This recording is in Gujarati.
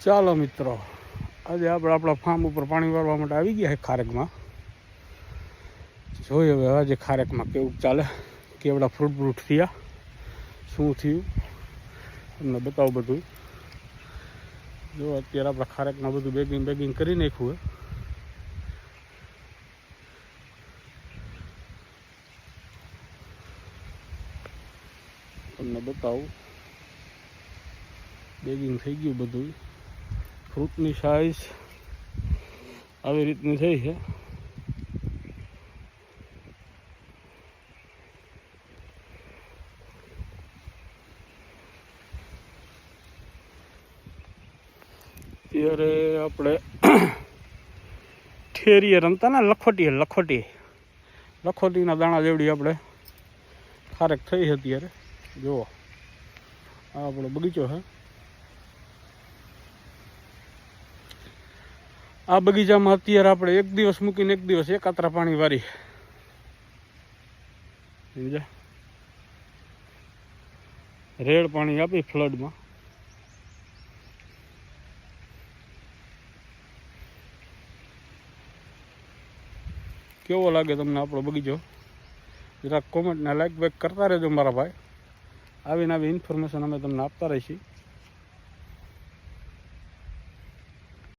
ચાલો મિત્રો, આજે આપણે આપણા ફાર્મ ઉપર પાણી વાળવા માટે આવી ગયા છે ખારેકમાં. જોઈએ હવે આજે ખારેકમાં કેવું ચાલે, કેવડા ફ્રૂટ થયા, શું થયું તમને બતાવું બધું. જો અત્યારે આપણે ખારેકમાં બધું બેગિંગ કરી નાખ્યું હોય. તમને બતાવું, બેગિંગ થઈ ગયું બધું. ફ્રૂટની સાઈઝ આવી રીતની થઈ છે. ત્યારે આપણે ઠેરીએ રમતા ને લખોટીના દાણા જેવડી આપણે ખારેક થઈ છે. અત્યારે જુઓ, આ આપણો બગીચો છે. આ બગીચામાં અત્યારે આપણે એક દિવસ મૂકીને એક દિવસ એકાત્રા પાણી વારી સમજ્યા, રેડ પાણી આપી ફ્લડમાં. કેવો લાગે તમને આપણો બગીચો? જરાક કોમેન્ટને લાઈક બેક કરતા રહેજો મારા ભાઈ. આવીને આવી ઇન્ફોર્મેશન અમે તમને આપતા રહીશું.